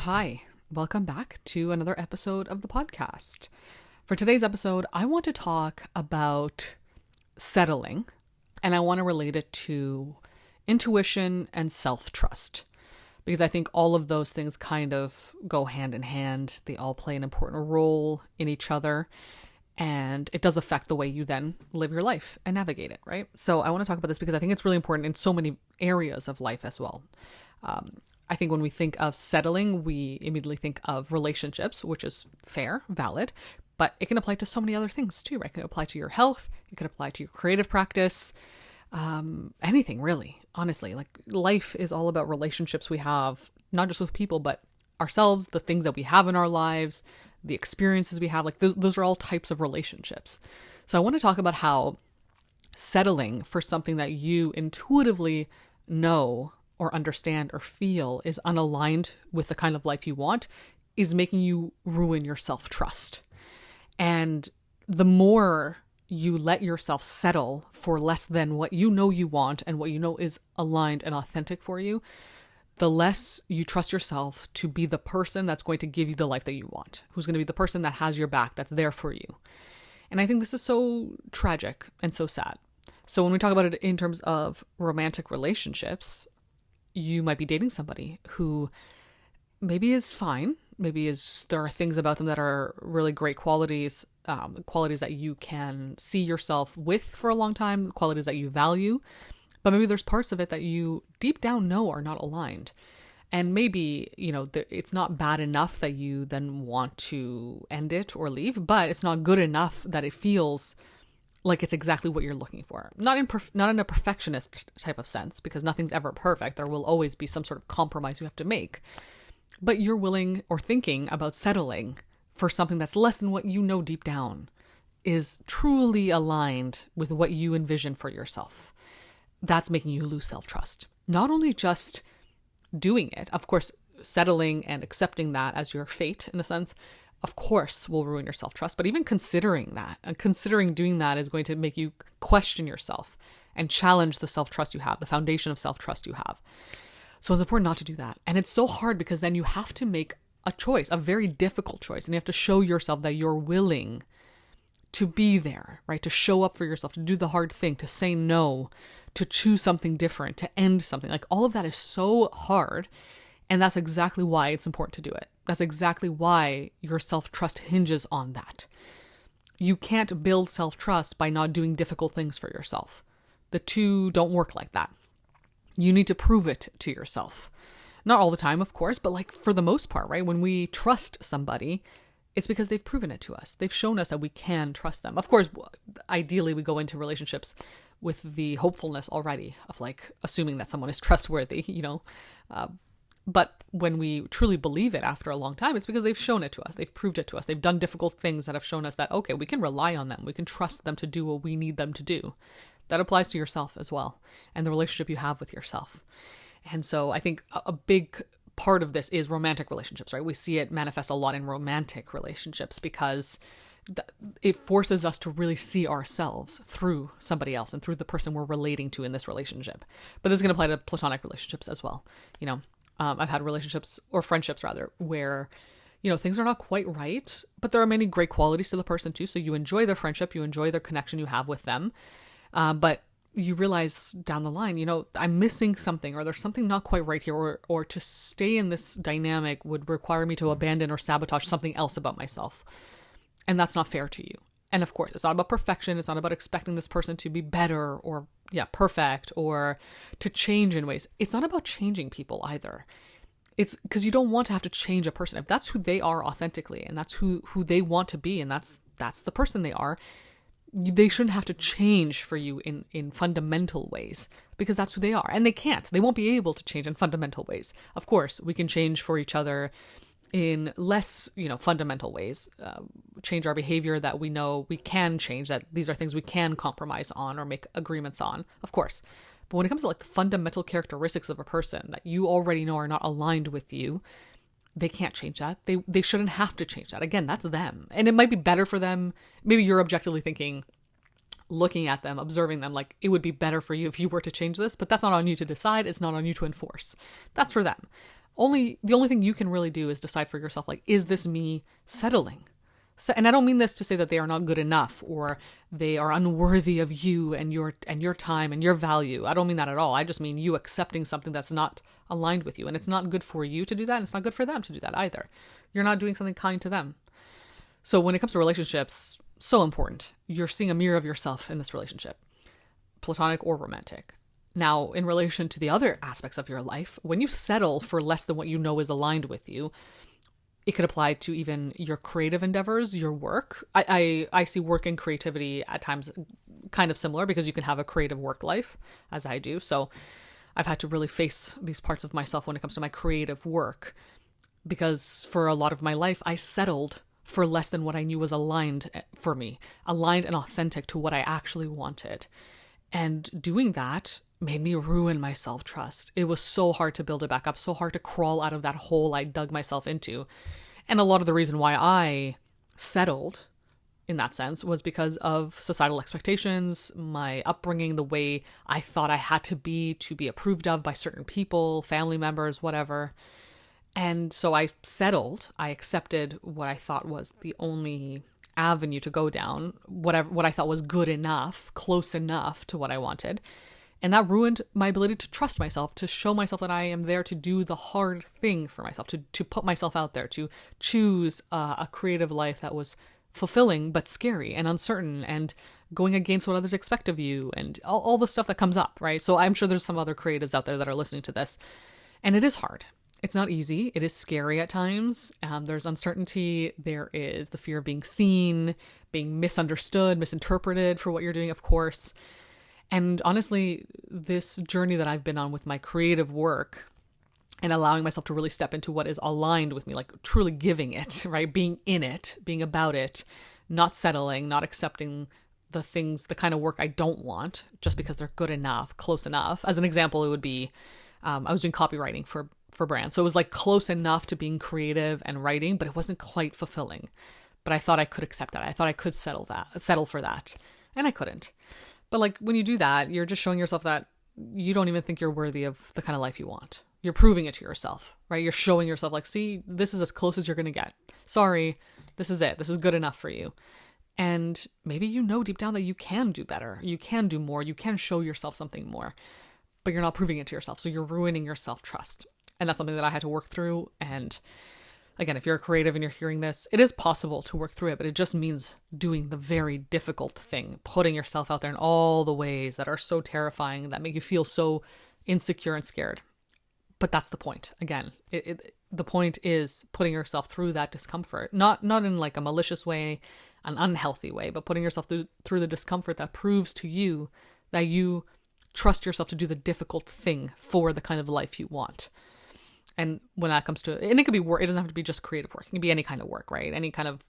Hi, welcome back to another episode of the podcast. For today's episode, I want to talk about settling, and I want to relate it to intuition and self-trust, because I think all of those things kind of go hand in hand. They all play an important role in each other, and it does affect the way you then live your life and navigate it, right? So I want to talk about this because I think it's really important in so many areas of life as well. I think when we think of settling, we immediately think of relationships, which is fair, valid, but it can apply to so many other things too, right? It can apply to your health. It can apply to your creative practice, anything really, honestly. Like life is all about relationships we have, not just with people, but ourselves, the things that we have in our lives, the experiences we have, like those are all types of relationships. So I want to talk about how settling for something that you intuitively know or understand or feel is unaligned with the kind of life you want is making you ruin your self-trust. And the more you let yourself settle for less than what you know you want and what you know is aligned and authentic for you, the less you trust yourself to be the person that's going to give you the life that you want, who's going to be the person that has your back, that's there for you. And I think this is so tragic and so sad. So when we talk about it in terms of romantic relationships, you might be dating somebody who maybe is fine. Maybe there are things about them that are really great qualities, qualities that you can see yourself with for a long time, qualities that you value. But maybe there's parts of it that you deep down know are not aligned. And maybe, it's not bad enough that you then want to end it or leave, but it's not good enough that it feels like it's exactly what you're looking for. Not in a perfectionist type of sense, because nothing's ever perfect. There will always be some sort of compromise you have to make. But you're willing or thinking about settling for something that's less than what you know deep down is truly aligned with what you envision for yourself. That's making you lose self-trust. Not only just doing it, of course, settling and accepting that as your fate in a sense, of course, will ruin your self-trust. But even considering that and considering doing that is going to make you question yourself and challenge the self-trust you have, the foundation of self-trust you have. So it's important not to do that. And it's so hard because then you have to make a choice, a very difficult choice. And you have to show yourself that you're willing to be there, right? To show up for yourself, to do the hard thing, to say no, to choose something different, to end something. Like all of that is so hard. And that's exactly why it's important to do it. That's exactly why your self-trust hinges on that. You can't build self-trust by not doing difficult things for yourself. The two don't work like that. You need to prove it to yourself. Not all the time, of course, but like for the most part, right? When we trust somebody, it's because they've proven it to us. They've shown us that we can trust them. Of course, ideally we go into relationships with the hopefulness already of like assuming that someone is trustworthy, but when we truly believe it after a long time, it's because they've shown it to us. They've proved it to us. They've done difficult things that have shown us that, okay, we can rely on them. We can trust them to do what we need them to do. That applies to yourself as well and the relationship you have with yourself. And so I think a big part of this is romantic relationships, right? We see it manifest a lot in romantic relationships because it forces us to really see ourselves through somebody else and through the person we're relating to in this relationship. But this is going to apply to platonic relationships as well. I've had relationships or friendships rather where, things are not quite right, but there are many great qualities to the person too. So you enjoy their friendship, you enjoy their connection you have with them. But you realize down the line, I'm missing something or there's something not quite right here or to stay in this dynamic would require me to abandon or sabotage something else about myself. And that's not fair to you. And of course, it's not about perfection. It's not about expecting this person to be better or perfect or to change in ways. It's not about changing people either. It's because you don't want to have to change a person. If that's who they are authentically and that's who they want to be and that's the person they are, they shouldn't have to change for you in fundamental ways because that's who they are. And they can't. They won't be able to change in fundamental ways. Of course, we can change for each other in less, fundamental ways, change our behavior that we know we can change, that these are things we can compromise on or make agreements on, of course. But when it comes to like the fundamental characteristics of a person that you already know are not aligned with you, they can't change that. They shouldn't have to change that. Again, that's them. And it might be better for them. Maybe you're objectively thinking, looking at them, observing them, like it would be better for you if you were to change this, but that's not on you to decide. It's not on you to enforce. That's for them. the only thing you can really do is decide for yourself, like, is this me settling? And I don't mean this to say that they are not good enough or they are unworthy of you and your time and your value. I don't mean that at all. I just mean you accepting something that's not aligned with you. And it's not good for you to do that. And it's not good for them to do that either. You're not doing something kind to them. So when it comes to relationships, so important. You're seeing a mirror of yourself in this relationship, platonic or romantic. Now, in relation to the other aspects of your life, when you settle for less than what you know is aligned with you, it could apply to even your creative endeavors, your work. I see work and creativity at times kind of similar because you can have a creative work life, as I do. So I've had to really face these parts of myself when it comes to my creative work, because for a lot of my life, I settled for less than what I knew was aligned for me, aligned and authentic to what I actually wanted. And doing that made me ruin my self-trust. It was so hard to build it back up, so hard to crawl out of that hole I dug myself into. And a lot of the reason why I settled in that sense was because of societal expectations, my upbringing, the way I thought I had to be approved of by certain people, family members, whatever. And so I settled. I accepted what I thought was the only avenue to go down, what I thought was good enough, close enough to what I wanted. And that ruined my ability to trust myself, to show myself that I am there to do the hard thing for myself, to put myself out there, to choose a creative life that was fulfilling but scary and uncertain and going against what others expect of you and all the stuff that comes up, right? So I'm sure there's some other creatives out there that are listening to this. And it is hard. It's not easy. It is scary at times. There's uncertainty. There is the fear of being seen, being misunderstood, misinterpreted for what you're doing, of course. And honestly, this journey that I've been on with my creative work and allowing myself to really step into what is aligned with me, like truly giving it, right? Being in it, being about it, not settling, not accepting the kind of work I don't want just because they're good enough, close enough. As an example, it would be, I was doing copywriting for brands. So it was like close enough to being creative and writing, but it wasn't quite fulfilling. But I thought I could accept that. I thought I could settle for that. And I couldn't. But like when you do that, you're just showing yourself that you don't even think you're worthy of the kind of life you want. You're proving it to yourself, right? You're showing yourself like, see, this is as close as you're going to get. Sorry, this is it. This is good enough for you. And maybe you know deep down that you can do better. You can do more. You can show yourself something more, but you're not proving it to yourself. So you're ruining your self-trust. And that's something that I had to work through. And again, if you're a creative and you're hearing this, it is possible to work through it, but it just means doing the very difficult thing, putting yourself out there in all the ways that are so terrifying, that make you feel so insecure and scared. But that's the point. Again, the point is putting yourself through that discomfort, not in like a malicious way, an unhealthy way, but putting yourself through the discomfort that proves to you that you trust yourself to do the difficult thing for the kind of life you want. And when that comes to, and it could be work, it doesn't have to be just creative work. It can be any kind of work, right? Any kind of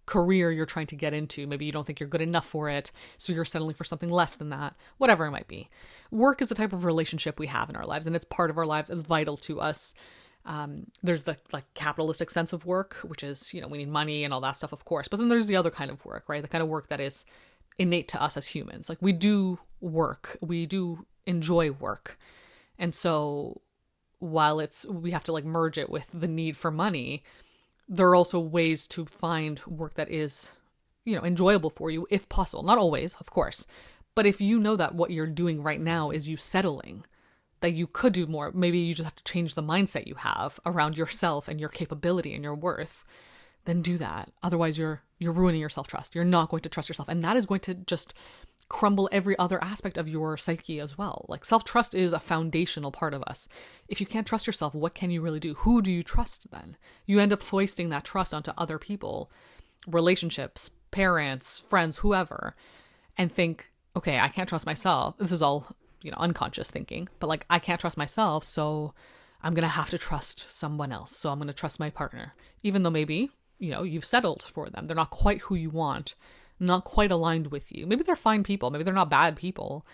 career you're trying to get into. Maybe you don't think you're good enough for it, so you're settling for something less than that, whatever it might be. Work is a type of relationship we have in our lives, and it's part of our lives. It's vital to us. There's the like capitalistic sense of work, which is, we need money and all that stuff, of course. But then there's the other kind of work, right? The kind of work that is innate to us as humans. Like we do work, we do enjoy work. And so while we have to like merge it with the need for money, there are also ways to find work that is, enjoyable for you if possible. Not always, of course. But if you know that what you're doing right now is you settling, that you could do more, maybe you just have to change the mindset you have around yourself and your capability and your worth, then do that. Otherwise, you're ruining your self-trust. You're not going to trust yourself. And that is going to just crumble every other aspect of your psyche as well. Like self-trust is a foundational part of us. If you can't trust yourself, what can you really do? Who do you trust then? You end up foisting that trust onto other people, relationships, parents, friends, whoever, and think, okay, I can't trust myself. This is all, unconscious thinking, but like, I can't trust myself, so I'm going to have to trust someone else. So I'm going to trust my partner, even though maybe, you've settled for them. They're not quite who you want, not quite aligned with you. Maybe they're fine people. Maybe they're not bad people,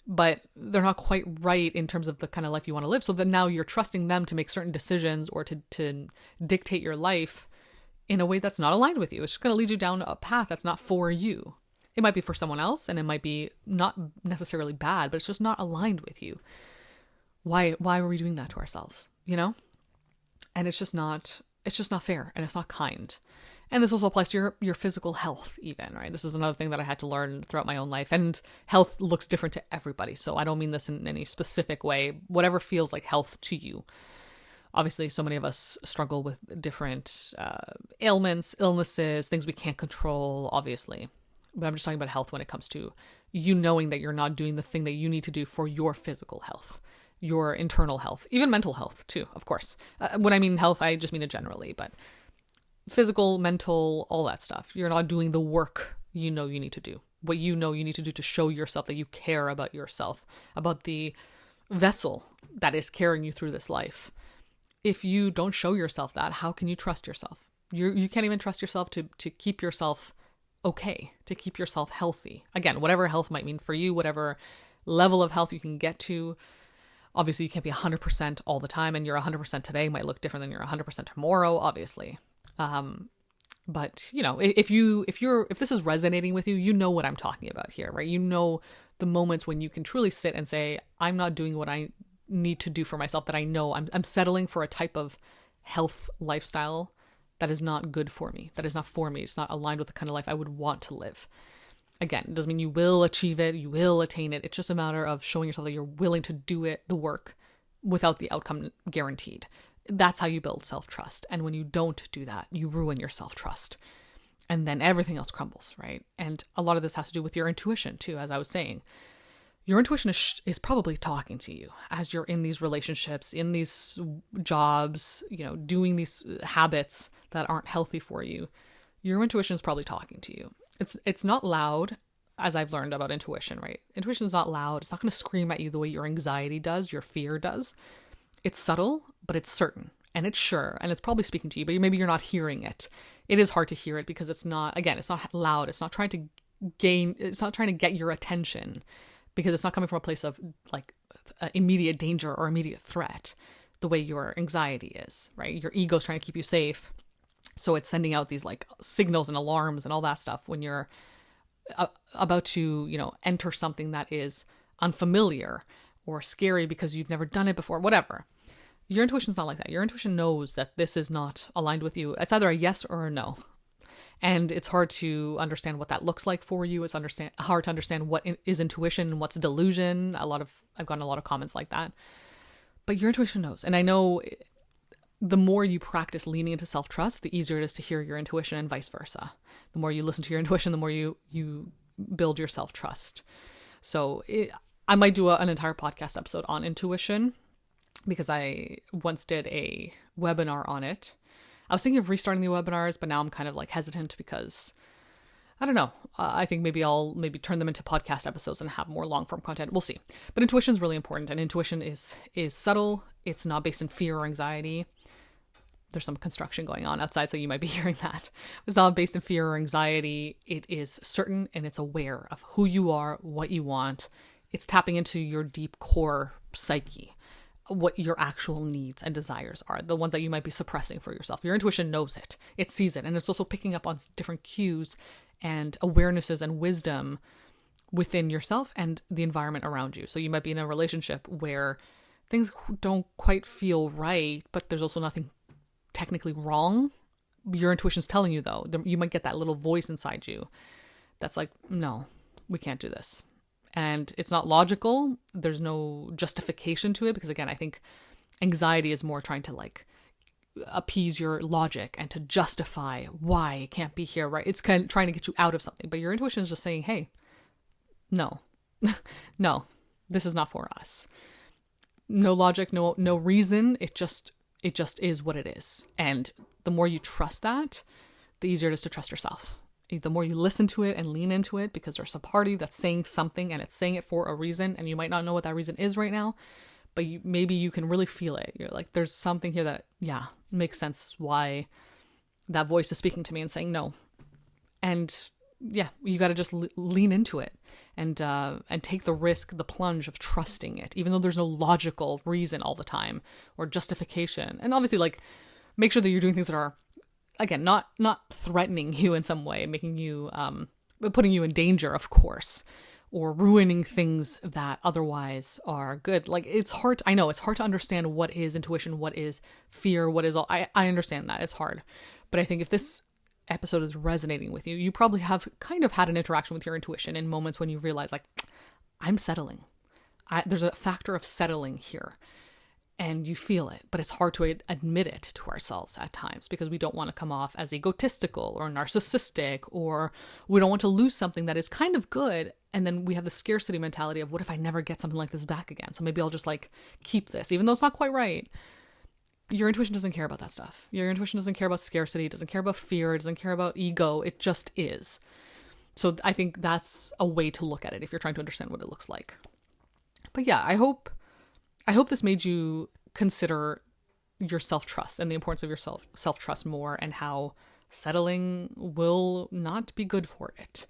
but they're not quite right in terms of the kind of life you want to live. So then now you're trusting them to make certain decisions or to dictate your life in a way that's not aligned with you. It's just going to lead you down a path that's not for you. It might be for someone else, and it might be not necessarily bad, but it's just not aligned with you. Why are we doing that to ourselves? you know? And it's just not fair, and it's not kind. And this also applies to your physical health even, right? This is another thing that I had to learn throughout my own life. And health looks different to everybody. So I don't mean this in any specific way. Whatever feels like health to you. Obviously, so many of us struggle with different ailments, illnesses, things we can't control, obviously. But I'm just talking about health when it comes to you knowing that you're not doing the thing that you need to do for your physical health, your internal health, even mental health too, of course. When I mean health, I just mean it generally, but physical, mental, all that stuff. You're not doing the work you know you need to do. What you know you need to do to show yourself that you care about yourself, about the vessel that is carrying you through this life. If you don't show yourself that, how can you trust yourself? You can't even trust yourself to keep yourself okay, to keep yourself healthy. Again, whatever health might mean for you, whatever level of health you can get to. Obviously, you can't be 100% all the time, and your 100% today might look different than your 100% tomorrow, obviously. But you know, if this is resonating with you, you know what I'm talking about here, right? You know the moments when you can truly sit and say, I'm not doing what I need to do for myself, that I know I'm settling for a type of health lifestyle that is not good for me, that is not for me. It's not aligned with the kind of life I would want to live. Again, it doesn't mean you will achieve it, you will attain it. It's just a matter of showing yourself that you're willing to do it, the work, without the outcome guaranteed. That's how you build self-trust. And when you don't do that, you ruin your self-trust. And then everything else crumbles, right? And a lot of this has to do with your intuition too, as I was saying. Your intuition is probably talking to you as you're in these relationships, in these jobs, you know, doing these habits that aren't healthy for you. Your intuition is probably talking to you. It's not loud, as I've learned about intuition, right? Intuition is not loud. It's not going to scream at you the way your anxiety does, your fear does. It's subtle, but it's certain, and it's sure, and it's probably speaking to you, but maybe you're not hearing it. It is hard to hear it because it's not loud. It's not trying to get your attention, because it's not coming from a place of like immediate danger or immediate threat, the way your anxiety is, right? Your ego's trying to keep you safe. So it's sending out these like signals and alarms and all that stuff when you're about to, you know, enter something that is unfamiliar or scary because you've never done it before, whatever. Your intuition's not like that. Your intuition knows that this is not aligned with you. It's either a yes or a no. And it's hard to understand what that looks like for you. It's hard to understand what is intuition and what's delusion. I've gotten a lot of comments like that. But your intuition knows. And I know the more you practice leaning into self-trust, the easier it is to hear your intuition, and vice versa. The more you listen to your intuition, the more you build your self-trust. So I might do an entire podcast episode on intuition, because I once did a webinar on it. I was thinking of restarting the webinars, but now I'm kind of like hesitant because I don't know. I think I'll turn them into podcast episodes and have more long form content. We'll see. But intuition is really important, and intuition is subtle. It's not based in fear or anxiety. There's some construction going on outside, so you might be hearing that. It's not based in fear or anxiety. It is certain, and it's aware of who you are, what you want. It's tapping into your deep core psyche, what your actual needs and desires are, the ones that you might be suppressing for yourself. Your intuition knows it. It sees it. And it's also picking up on different cues and awarenesses and wisdom within yourself and the environment around you. So you might be in a relationship where things don't quite feel right, but there's also nothing technically wrong. Your intuition's telling you, though. You might get that little voice inside you that's like, no, we can't do this. And it's not logical. There's no justification to it, because again, I think anxiety is more trying to like appease your logic and to justify why it can't be here, right? It's kind of trying to get you out of something, but your intuition is just saying, hey, no, no, this is not for us. No logic, no reason. It just is what it is. And the more you trust that, the easier it is to trust yourself. The more you listen to it and lean into it, because there's a party that's saying something and it's saying it for a reason, and you might not know what that reason is right now, but maybe you can really feel it. You're like, there's something here that, yeah, makes sense why that voice is speaking to me and saying no. And yeah, you got to just lean into it and take the risk, the plunge of trusting it, even though there's no logical reason all the time or justification. And obviously, like, make sure that you're doing things that are, again, not threatening you in some way, making you, putting you in danger, of course, or ruining things that otherwise are good. Like, I know it's hard to understand what is intuition, what is fear, what is all. I understand that. It's hard. But I think if this episode is resonating with you, you probably have kind of had an interaction with your intuition in moments when you realize, like, I'm settling. There's a factor of settling here. And you feel it, but it's hard to admit it to ourselves at times because we don't want to come off as egotistical or narcissistic, or we don't want to lose something that is kind of good. And then we have the scarcity mentality of, what if I never get something like this back again? So maybe I'll just like keep this, even though it's not quite right. Your intuition doesn't care about that stuff. Your intuition doesn't care about scarcity. It doesn't care about fear. It doesn't care about ego. It just is. So I think that's a way to look at it if you're trying to understand what it looks like. But yeah, I hope this made you consider your self-trust and the importance of your self-trust more, and how settling will not be good for it.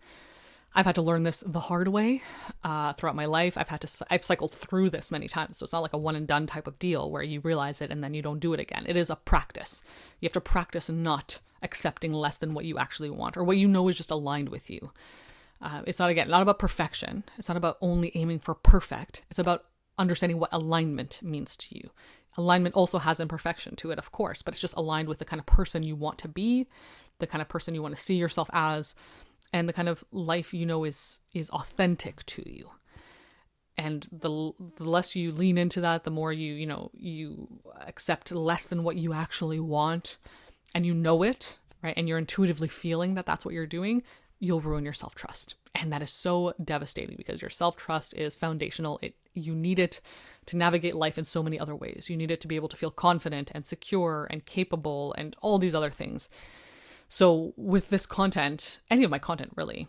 I've had to learn this the hard way throughout my life. I've cycled through this many times. So it's not like a one and done type of deal where you realize it and then you don't do it again. It is a practice. You have to practice not accepting less than what you actually want, or what you know is just aligned with you. It's not about perfection. It's not about only aiming for perfect. It's about understanding what alignment means to you. Alignment also has imperfection to it, of course, but it's just aligned with the kind of person you want to be, the kind of person you want to see yourself as, and the kind of life you know is authentic to you. And the less you lean into that, the more you accept less than what you actually want, and you know it, right? And you're intuitively feeling that that's what you're doing, you'll ruin your self-trust. And that is so devastating because your self-trust is foundational. You need it to navigate life in so many other ways. You need it to be able to feel confident and secure and capable and all these other things. So with this content, any of my content really,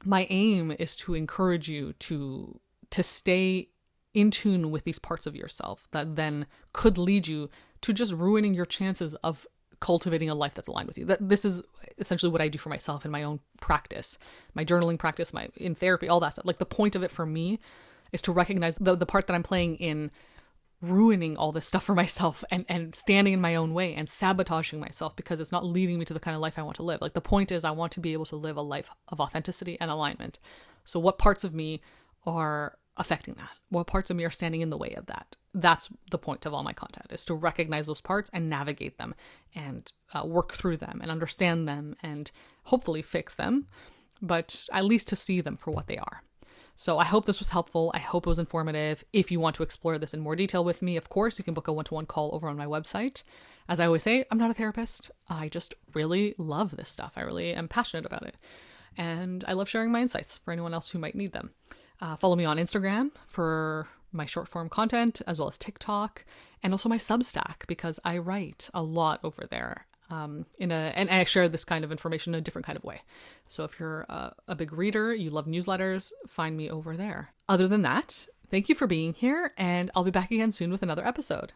my aim is to encourage you to stay in tune with these parts of yourself that then could lead you to just ruining your chances of cultivating a life that's aligned with you. This is essentially what I do for myself in my own practice, my journaling practice, in therapy, all that stuff. Like, the point of it for me is to recognize the part that I'm playing in ruining all this stuff for myself and standing in my own way and sabotaging myself because it's not leading me to the kind of life I want to live. Like, the point is I want to be able to live a life of authenticity and alignment. So what parts of me are affecting that? What parts of me are standing in the way of that? That's the point of all my content, is to recognize those parts and navigate them and work through them and understand them and hopefully fix them, but at least to see them for what they are. So I hope this was helpful. I hope it was informative. If you want to explore this in more detail with me, of course, you can book a one-to-one call over on my website. As I always say, I'm not a therapist. I just really love this stuff. I really am passionate about it. And I love sharing my insights for anyone else who might need them. Follow me on Instagram for my short form content, as well as TikTok, and also my Substack, because I write a lot over there. And I share this kind of information in a different kind of way. So if you're a big reader, you love newsletters, find me over there. Other than that, thank you for being here, and I'll be back again soon with another episode.